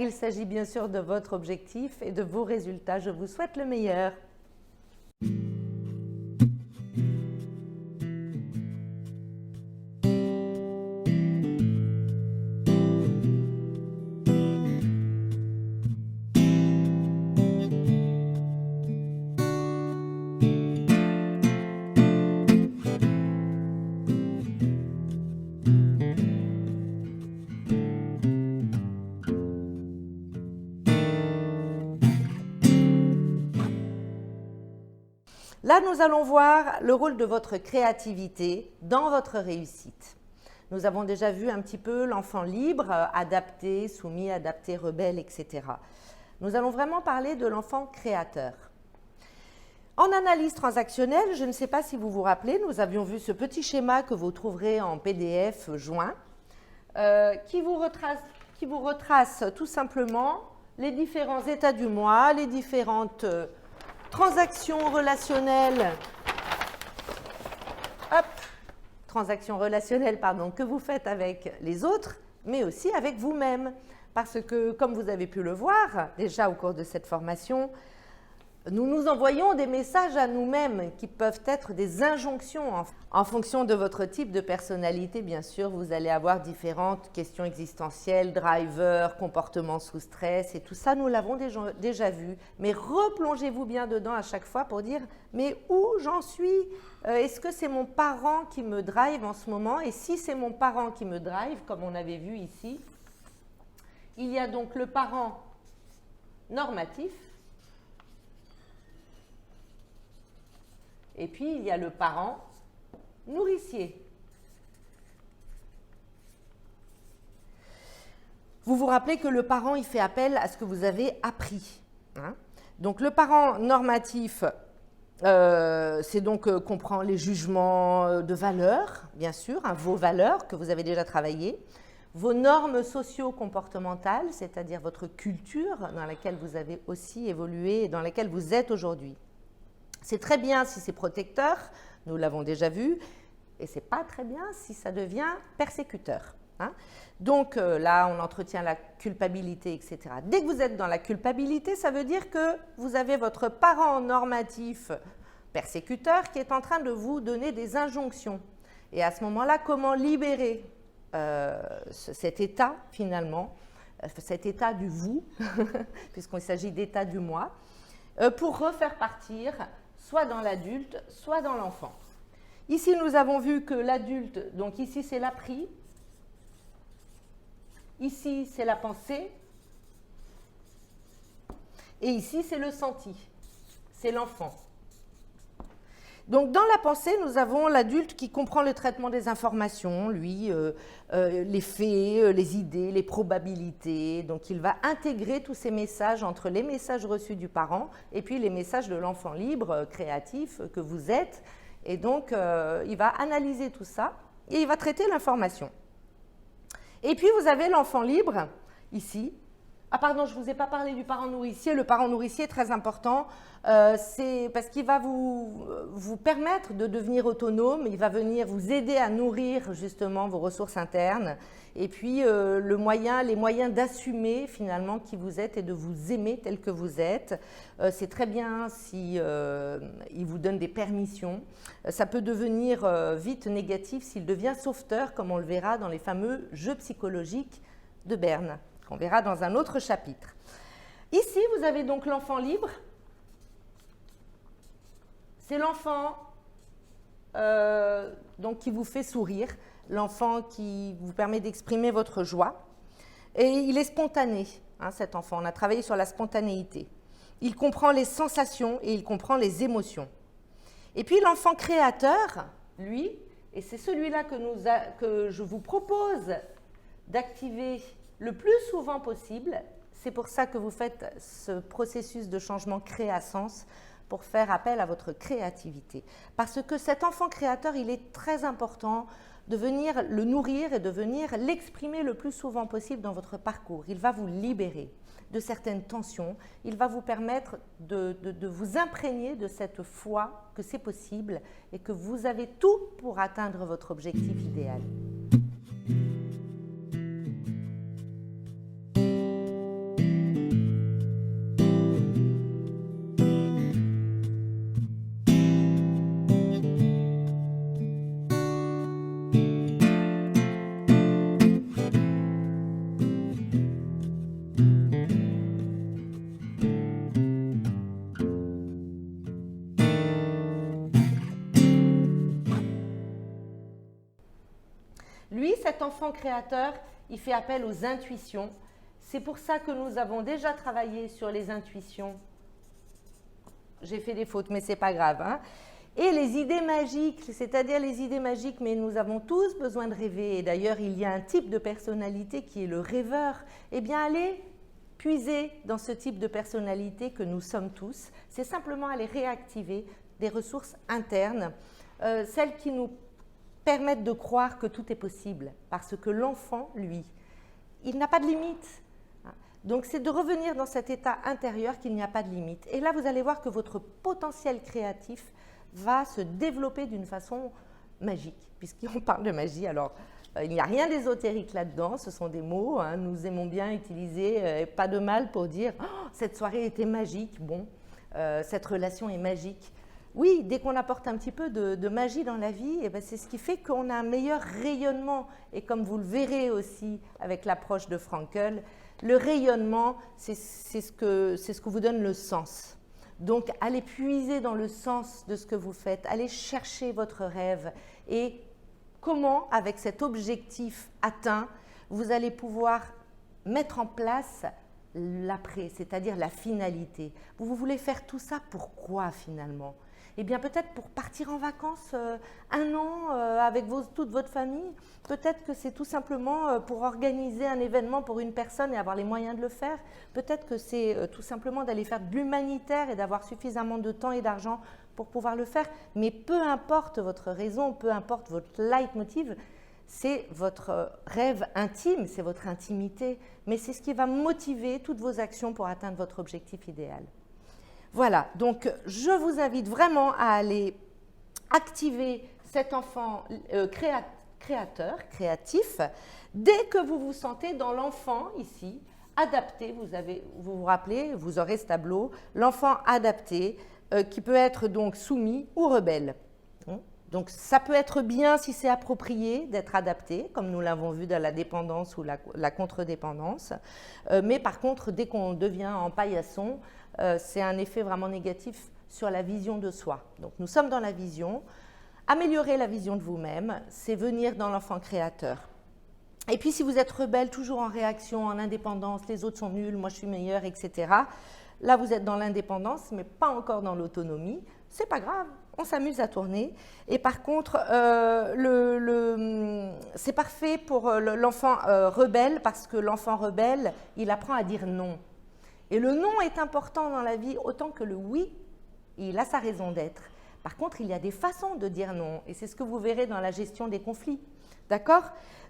Il s'agit bien sûr de votre objectif et de vos résultats. Je vous souhaite le meilleur. Là, nous allons voir le rôle de votre créativité dans votre réussite. Nous avons déjà vu un petit peu l'enfant libre, adapté, soumis, adapté, rebelle, etc. Nous allons vraiment parler de l'enfant créateur. En analyse transactionnelle, je ne sais pas si vous vous rappelez, nous avions vu ce petit schéma que vous trouverez en PDF joint, qui vous retrace tout simplement les différents états du moi, les différentes transactions relationnelles, que vous faites avec les autres, mais aussi avec vous-même. Parce que, comme vous avez pu le voir déjà au cours de cette formation, nous nous envoyons des messages à nous-mêmes qui peuvent être des injonctions. En fonction de votre type de personnalité, bien sûr, vous allez avoir différentes questions existentielles, drivers, comportements sous stress, et tout ça, nous l'avons déjà vu. Mais replongez-vous bien dedans à chaque fois pour dire « mais où j'en suis ? Est-ce que c'est mon parent qui me drive en ce moment ?» Et si c'est mon parent qui me drive, comme on avait vu ici, il y a donc le parent normatif, et puis, il y a le parent nourricier. Vous vous rappelez que le parent, il fait appel à ce que vous avez appris. Hein? Donc, le parent normatif, c'est donc comprend les jugements de valeur, bien sûr, hein, vos valeurs que vous avez déjà travaillées, vos normes socio-comportementales, c'est-à-dire votre culture dans laquelle vous avez aussi évolué et dans laquelle vous êtes aujourd'hui. C'est très bien si c'est protecteur, nous l'avons déjà vu, et ce n'est pas très bien si ça devient persécuteur. Hein. Donc là, on entretient la culpabilité, etc. Dès que vous êtes dans la culpabilité, ça veut dire que vous avez votre parent normatif persécuteur qui est en train de vous donner des injonctions. Et à ce moment-là, comment libérer cet état, finalement, cet état du vous, puisqu'il s'agit d'état du moi, pour refaire partir soit dans l'adulte, soit dans l'enfant. Ici, nous avons vu que l'adulte, donc ici c'est l'appris, ici c'est la pensée, et ici c'est le senti, c'est l'enfant. Donc dans la pensée, nous avons l'adulte qui comprend le traitement des informations, lui, les faits, les idées, les probabilités. Donc il va intégrer tous ces messages entre les messages reçus du parent et puis les messages de l'enfant libre, créatif que vous êtes. Et donc il va analyser tout ça et il va traiter l'information. Et puis vous avez l'enfant libre, ici. Ah pardon, je ne vous ai pas parlé du parent nourricier. Le parent nourricier est très important, c'est parce qu'il va vous permettre de devenir autonome, il va venir vous aider à nourrir justement vos ressources internes et puis les moyens d'assumer finalement qui vous êtes et de vous aimer tel que vous êtes. C'est très bien si il vous donne des permissions. Ça peut devenir vite négatif s'il devient sauveteur, comme on le verra dans les fameux jeux psychologiques de Berne, qu'on verra dans un autre chapitre. Ici, vous avez donc l'enfant libre. C'est l'enfant donc qui vous fait sourire, l'enfant qui vous permet d'exprimer votre joie. Et il est spontané, hein, cet enfant. On a travaillé sur la spontanéité. Il comprend les sensations et il comprend les émotions. Et puis l'enfant créateur, lui, et c'est celui-là que je vous propose d'activer le plus souvent possible. C'est pour ça que vous faites ce processus de changement créa-sens pour faire appel à votre créativité. Parce que cet enfant créateur, il est très important de venir le nourrir et de venir l'exprimer le plus souvent possible dans votre parcours. Il va vous libérer de certaines tensions, il va vous permettre de vous imprégner de cette foi que c'est possible et que vous avez tout pour atteindre votre objectif idéal. cet enfant créateur, il fait appel aux intuitions. C'est pour ça que nous avons déjà travaillé sur les intuitions. J'ai fait des fautes, mais ce n'est pas grave, hein. Et les idées magiques, c'est-à-dire les idées magiques, mais nous avons tous besoin de rêver. Et d'ailleurs, il y a un type de personnalité qui est le rêveur. Eh bien, allez puiser dans ce type de personnalité que nous sommes tous. C'est simplement aller réactiver des ressources internes, celles qui nous permettent de croire que tout est possible. Parce que l'enfant, lui, il n'a pas de limite. Donc, c'est de revenir dans cet état intérieur qu'il n'y a pas de limite. Et là, vous allez voir que votre potentiel créatif va se développer d'une façon magique, puisqu'on parle de magie. Alors, il n'y a rien d'ésotérique là-dedans, ce sont des mots, hein, nous aimons bien utiliser, pas de mal pour dire oh, « cette soirée était magique », bon, cette relation est magique. Oui, dès qu'on apporte un petit peu de magie dans la vie, eh ben, c'est ce qui fait qu'on a un meilleur rayonnement. Et comme vous le verrez aussi avec l'approche de Frankl, le rayonnement, c'est ce que vous donne le sens. Donc, allez puiser dans le sens de ce que vous faites, allez chercher votre rêve et comment, avec cet objectif atteint, vous allez pouvoir mettre en place l'après, c'est-à-dire la finalité. Vous voulez faire tout ça pourquoi finalement? Eh bien, peut-être pour partir en vacances un an avec toute votre famille. Peut-être que c'est tout simplement pour organiser un événement pour une personne et avoir les moyens de le faire. Peut-être que c'est tout simplement d'aller faire de l'humanitaire et d'avoir suffisamment de temps et d'argent pour pouvoir le faire. Mais peu importe votre raison, peu importe votre leitmotiv, c'est votre rêve intime, c'est votre intimité. Mais c'est ce qui va motiver toutes vos actions pour atteindre votre objectif idéal. Voilà, donc je vous invite vraiment à aller activer cet enfant créateur, créatif, dès que vous vous sentez dans l'enfant ici, adapté, vous vous rappelez, vous aurez ce tableau, l'enfant adapté, qui peut être donc soumis ou rebelle. Donc ça peut être bien si c'est approprié d'être adapté, comme nous l'avons vu dans la dépendance ou la contre-dépendance, mais par contre, dès qu'on devient en paillasson, c'est un effet vraiment négatif sur la vision de soi. Donc nous sommes dans la vision. Améliorer la vision de vous-même, c'est venir dans l'enfant créateur. Et puis si vous êtes rebelle, toujours en réaction, en indépendance, les autres sont nuls, moi je suis meilleur, etc. Là vous êtes dans l'indépendance, mais pas encore dans l'autonomie. C'est pas grave, on s'amuse à tourner. Et par contre, c'est parfait pour l'enfant rebelle, parce que l'enfant rebelle, il apprend à dire non. Et le non est important dans la vie autant que le oui, il a sa raison d'être. Par contre, il y a des façons de dire non, et c'est ce que vous verrez dans la gestion des conflits. D'accord?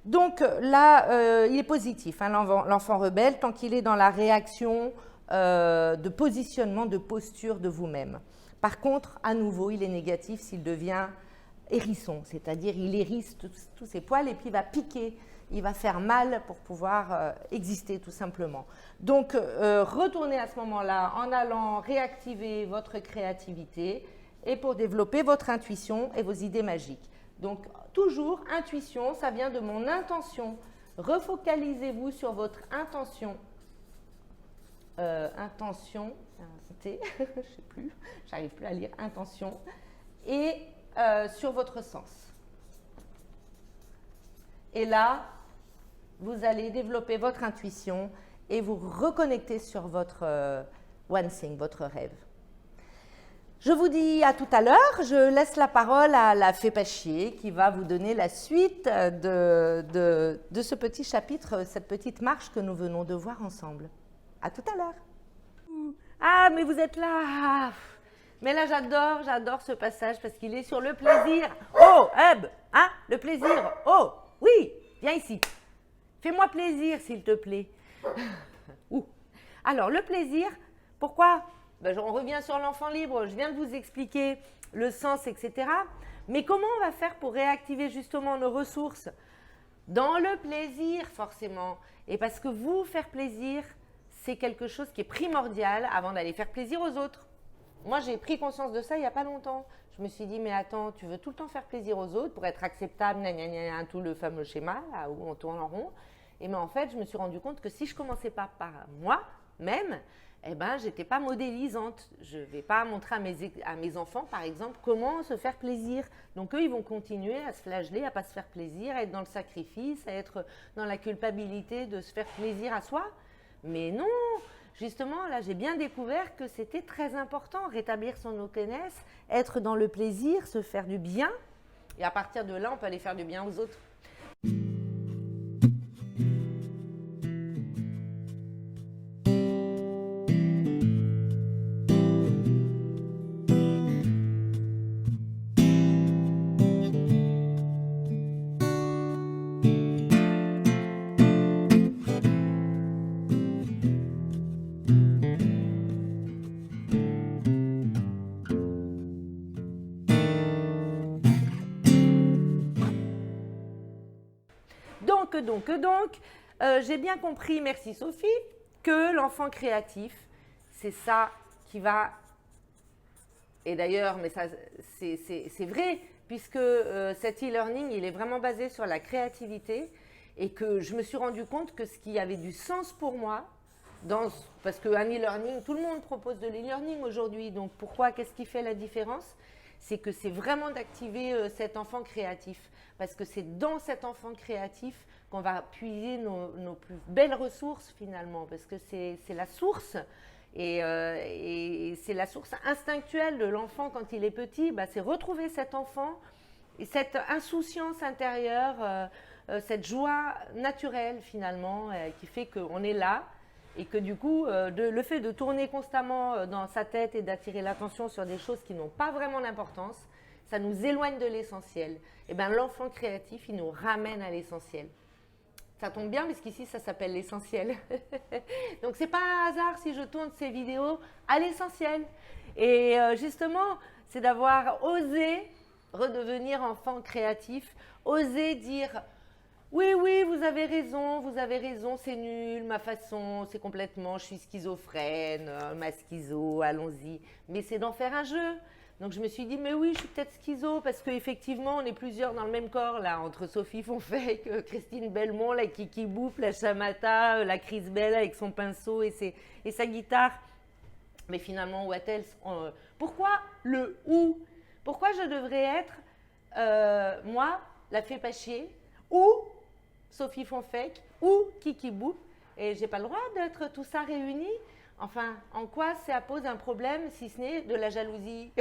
Donc là, il est positif, hein, l'enfant rebelle, tant qu'il est dans la réaction de positionnement, de posture de vous-même. Par contre, à nouveau, il est négatif s'il devient hérisson, c'est-à-dire il hérisse tous ses poils et puis il va piquer. Il va faire mal pour pouvoir exister tout simplement. Donc, retournez à ce moment-là en allant réactiver votre créativité et pour développer votre intuition et vos idées magiques. Donc, toujours, intuition, ça vient de mon intention. Refocalisez-vous sur votre intention. Intention, T, je ne sais plus, j'arrive plus à lire, intention. Et sur votre sens. Et là, vous allez développer votre intuition et vous reconnecter sur votre one thing, votre rêve. Je vous dis à tout à l'heure. Je laisse la parole à la fée Pachier qui va vous donner la suite de ce petit chapitre, cette petite marche que nous venons de voir ensemble. À tout à l'heure. Ah, mais vous êtes là. Mais là, j'adore ce passage parce qu'il est sur le plaisir. Oh, Hub, hein, le plaisir. Oh, oui, viens ici. Fais-moi plaisir, s'il te plaît. Alors, le plaisir, pourquoi? On revient sur l'enfant libre, je viens de vous expliquer le sens, etc. Mais comment on va faire pour réactiver justement nos ressources? Dans le plaisir, forcément. Et parce que vous faire plaisir, c'est quelque chose qui est primordial avant d'aller faire plaisir aux autres. Moi, j'ai pris conscience de ça il n'y a pas longtemps. Je me suis dit, mais attends, tu veux tout le temps faire plaisir aux autres pour être acceptable, tout le fameux schéma là où on tourne en rond. Et mais en fait, je me suis rendu compte que si je ne commençais pas par moi-même, eh ben, je n'étais pas modélisante. Je ne vais pas montrer à mes enfants, par exemple, comment se faire plaisir. Donc, eux, ils vont continuer à se flageller, à ne pas se faire plaisir, à être dans le sacrifice, à être dans la culpabilité de se faire plaisir à soi. Mais non, justement, là, j'ai bien découvert que c'était très important, rétablir son openness, être dans le plaisir, se faire du bien. Et à partir de là, on peut aller faire du bien aux autres. Donc, j'ai bien compris, merci Sophie, que l'enfant créatif, c'est ça qui va, et d'ailleurs, mais ça, c'est vrai, puisque cet e-learning, il est vraiment basé sur la créativité, et que je me suis rendu compte que ce qui avait du sens pour moi, parce qu'un e-learning, tout le monde propose de l'e-learning aujourd'hui, donc pourquoi, qu'est-ce qui fait la différence? C'est que c'est vraiment d'activer cet enfant créatif, parce que c'est dans cet enfant créatif qu'on va puiser nos plus belles ressources finalement, parce que c'est la source, et c'est la source instinctuelle de l'enfant quand il est petit, c'est retrouver cet enfant, et cette insouciance intérieure, cette joie naturelle finalement, qui fait qu'on est là, et que du coup, le fait de tourner constamment dans sa tête et d'attirer l'attention sur des choses qui n'ont pas vraiment d'importance, ça nous éloigne de l'essentiel. Et bien l'enfant créatif, il nous ramène à l'essentiel. Ça tombe bien, puisqu'ici, ça s'appelle l'essentiel. Donc, ce n'est pas un hasard si je tourne ces vidéos à l'essentiel. Et justement, c'est d'avoir osé redevenir enfant créatif, oser dire « Oui, oui, vous avez raison, c'est nul, ma façon, c'est complètement, je suis schizophrène, ma schizo, allons-y. » Mais c'est d'en faire un jeu. Donc je me suis dit, mais oui, je suis peut-être schizo, parce qu'effectivement, on est plusieurs dans le même corps, là, entre Sophie Fonfec, Christine Belmont, la Kiki Bouffe, la Chamata, la Chris Bell avec son pinceau et sa guitare. Mais finalement, what else? Pourquoi le ou? Pourquoi je devrais être, moi, la Fée Pachier, ou Sophie Fonfec, ou Kiki Bouffe, et j'ai pas le droit d'être tout ça réuni? Enfin, en quoi ça pose un problème si ce n'est de la jalousie?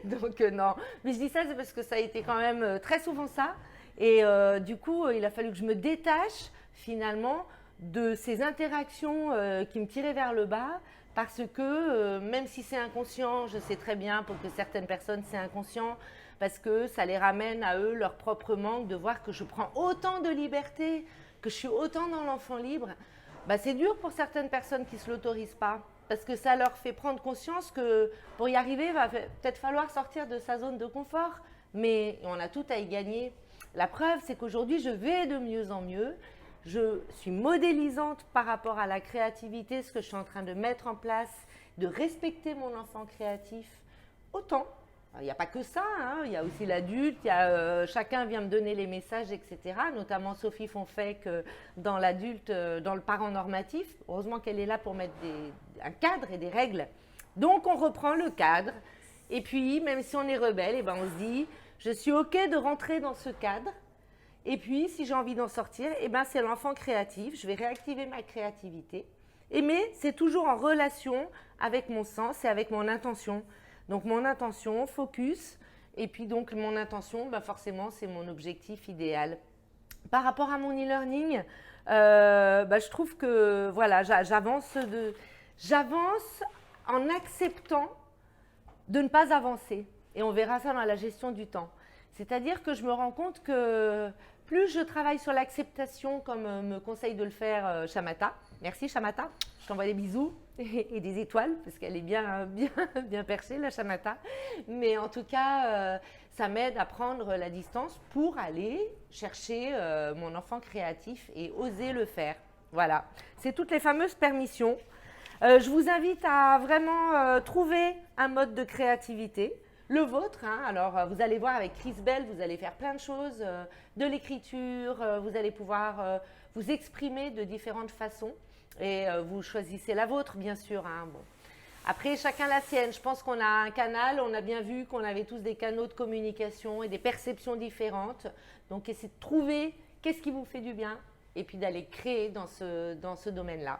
Donc non, mais je dis ça c'est parce que ça a été quand même très souvent ça. Et du coup, il a fallu que je me détache finalement de ces interactions qui me tiraient vers le bas, parce que même si c'est inconscient, je sais très bien pour que certaines personnes c'est inconscient, parce que ça les ramène à eux leur propre manque de voir que je prends autant de liberté, que je suis autant dans l'enfant libre. C'est dur pour certaines personnes qui ne se l'autorisent pas, parce que ça leur fait prendre conscience que pour y arriver, il va peut-être falloir sortir de sa zone de confort, mais on a tout à y gagner. La preuve, c'est qu'aujourd'hui, je vais de mieux en mieux, je suis modélisante par rapport à la créativité, ce que je suis en train de mettre en place, de respecter mon enfant créatif autant. Il n'y a pas que ça, hein. Il y a aussi l'adulte, chacun vient me donner les messages, etc. Notamment Sophie Fonfec dans l'adulte, dans le parent normatif. Heureusement qu'elle est là pour mettre un cadre et des règles. Donc on reprend le cadre. Et puis, même si on est rebelle, on se dit, je suis OK de rentrer dans ce cadre. Et puis, si j'ai envie d'en sortir, c'est l'enfant créatif. Je vais réactiver ma créativité. Mais c'est toujours en relation avec mon sens et avec mon intention. Donc mon intention, focus, et puis donc mon intention, forcément c'est mon objectif idéal. Par rapport à mon e-learning, je trouve que voilà, j'avance en acceptant de ne pas avancer. Et on verra ça dans la gestion du temps. C'est-à-dire que je me rends compte que plus je travaille sur l'acceptation, comme me conseille de le faire Chamata. Merci Chamata, je t'envoie des bisous et des étoiles, parce qu'elle est bien perchée, la Chamata. Mais en tout cas, ça m'aide à prendre la distance pour aller chercher mon enfant créatif et oser le faire. Voilà, c'est toutes les fameuses permissions. Je vous invite à vraiment trouver un mode de créativité. Le vôtre, hein. Alors vous allez voir avec Chris Bell, vous allez faire plein de choses, de l'écriture, vous allez pouvoir vous exprimer de différentes façons. Et vous choisissez la vôtre, bien sûr. Hein, bon. Après, chacun la sienne. Je pense qu'on a un canal, on a bien vu qu'on avait tous des canaux de communication et des perceptions différentes. Donc, essayez de trouver qu'est-ce qui vous fait du bien et puis d'aller créer dans ce domaine-là.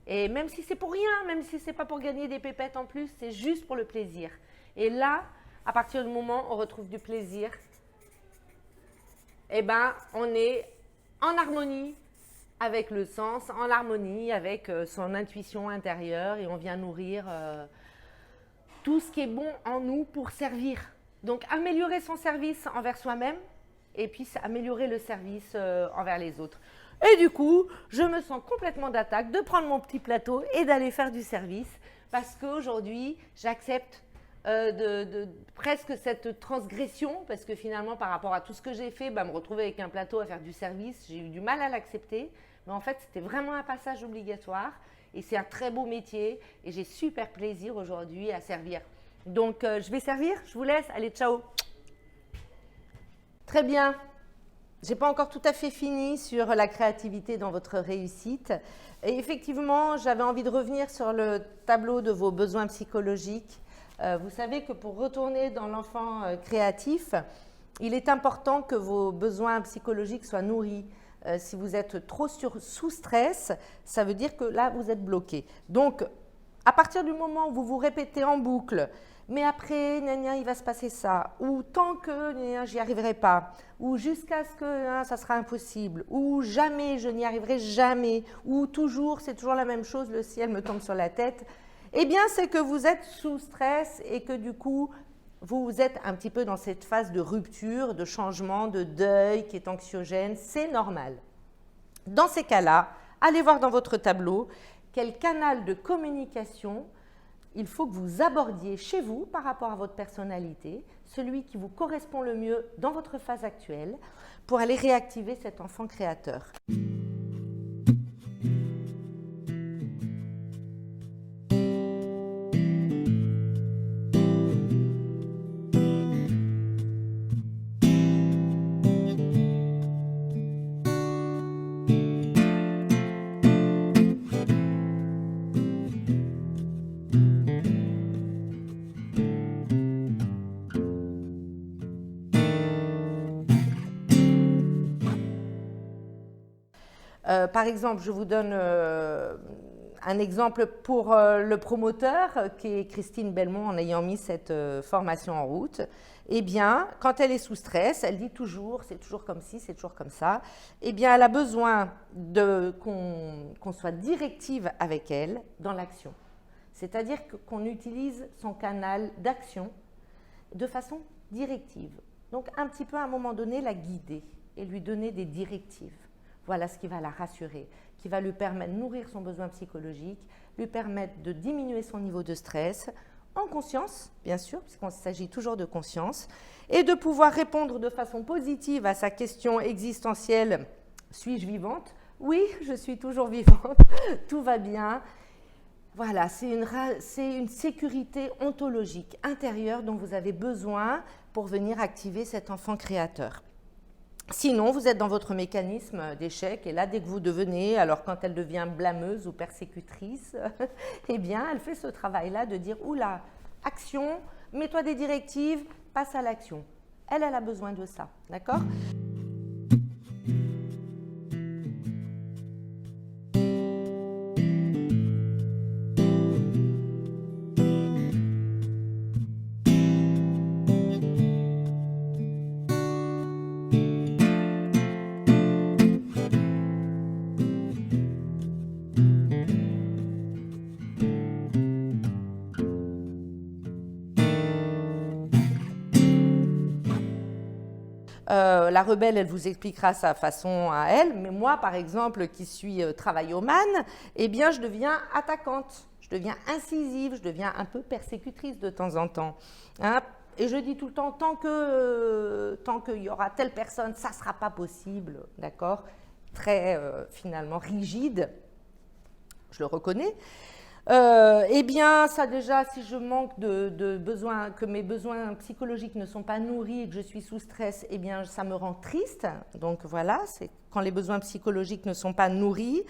Et même si c'est pour rien, même si c'est pas pour gagner des pépettes en plus, c'est juste pour le plaisir. Et là, à partir du moment où on retrouve du plaisir, eh ben, on est en harmonie avec le sens, en harmonie avec son intuition intérieure et on vient nourrir tout ce qui est bon en nous pour servir. Donc, améliorer son service envers soi-même et puis améliorer le service envers les autres. Et du coup, je me sens complètement d'attaque de prendre mon petit plateau et d'aller faire du service parce qu'aujourd'hui, j'accepte presque cette transgression parce que finalement, par rapport à tout ce que j'ai fait, me retrouver avec un plateau à faire du service, j'ai eu du mal à l'accepter. Mais en fait, c'était vraiment un passage obligatoire et c'est un très beau métier et j'ai super plaisir aujourd'hui à servir. Donc, je vais servir, je vous laisse. Allez, ciao. Très bien. Je n'ai pas encore tout à fait fini sur la créativité dans votre réussite. Et effectivement, j'avais envie de revenir sur le tableau de vos besoins psychologiques. Vous savez que pour retourner dans l'enfant créatif, il est important que vos besoins psychologiques soient nourris. Si vous êtes trop sous stress, ça veut dire que là, vous êtes bloqué. Donc, à partir du moment où vous vous répétez en boucle, mais après, il va se passer ça, ou tant que j'y arriverai pas, ou jusqu'à ce que ça sera impossible, ou jamais, je n'y arriverai jamais, ou toujours, c'est toujours la même chose, le ciel me tombe sur la tête, eh bien, c'est que vous êtes sous stress et que du coup, vous êtes un petit peu dans cette phase de rupture, de changement, de deuil qui est anxiogène, c'est normal. Dans ces cas-là, allez voir dans votre tableau quel canal de communication il faut que vous abordiez chez vous par rapport à votre personnalité, celui qui vous correspond le mieux dans votre phase actuelle, pour aller réactiver cet enfant créateur. Par exemple, je vous donne un exemple pour le promoteur, qui est Christine Belmont, en ayant mis cette formation en route. Eh bien, quand elle est sous stress, elle dit toujours, c'est toujours comme ci, c'est toujours comme ça. Eh bien, elle a besoin qu'on soit directive avec elle dans l'action. C'est-à-dire qu'on utilise son canal d'action de façon directive. Donc, un petit peu à un moment donné, la guider et lui donner des directives. Voilà ce qui va la rassurer, qui va lui permettre de nourrir son besoin psychologique, lui permettre de diminuer son niveau de stress, en conscience, bien sûr, puisqu'il s'agit toujours de conscience, et de pouvoir répondre de façon positive à sa question existentielle « Suis-je vivante ?» Oui, je suis toujours vivante, tout va bien. Voilà, c'est une sécurité ontologique intérieure dont vous avez besoin pour venir activer cet enfant créateur. Sinon, vous êtes dans votre mécanisme d'échec et là, dès que vous devenez, alors quand elle devient blâmeuse ou persécutrice, eh bien, elle fait ce travail-là de dire « Oula, action, mets-toi des directives, passe à l'action ». Elle a besoin de ça, d'accord ? La rebelle, elle vous expliquera sa façon à elle, mais moi, par exemple, qui suis travaillomane, eh bien, je deviens attaquante, je deviens incisive, je deviens un peu persécutrice de temps en temps. Hein, et je dis tout le temps, tant qu'il y aura telle personne, ça ne sera pas possible, d'accord ? Très, finalement, rigide, je le reconnais. Eh bien, ça déjà, si je manque de besoins, que mes besoins psychologiques ne sont pas nourris et que je suis sous stress, eh bien, ça me rend triste. Donc voilà, c'est quand les besoins psychologiques ne sont pas nourris.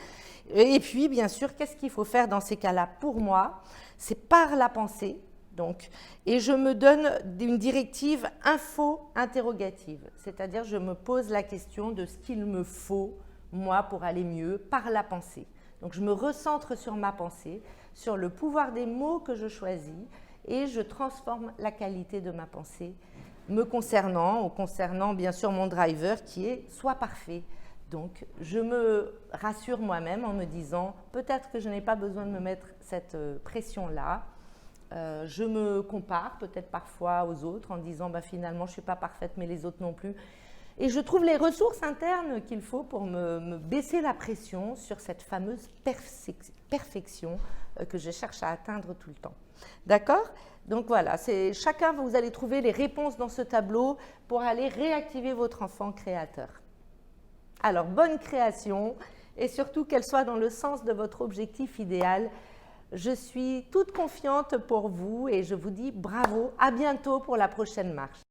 Et puis, bien sûr, qu'est-ce qu'il faut faire dans ces cas-là pour moi? C'est par la pensée. Donc, et je me donne une directive info-interrogative, c'est-à-dire je me pose la question de ce qu'il me faut, moi, pour aller mieux, par la pensée. Donc je me recentre sur ma pensée, sur le pouvoir des mots que je choisis, et je transforme la qualité de ma pensée me concernant, ou concernant bien sûr mon driver qui est soit parfait. Donc je me rassure moi-même en me disant peut-être que je n'ai pas besoin de me mettre cette pression-là. Je me compare peut-être parfois aux autres en disant finalement je ne suis pas parfaite mais les autres non plus. Et je trouve les ressources internes qu'il faut pour me baisser la pression sur cette fameuse perfection que je cherche à atteindre tout le temps. D'accord? Donc voilà, chacun, vous allez trouver les réponses dans ce tableau pour aller réactiver votre enfant créateur. Alors, bonne création et surtout qu'elle soit dans le sens de votre objectif idéal. Je suis toute confiante pour vous et je vous dis bravo, à bientôt pour la prochaine marche.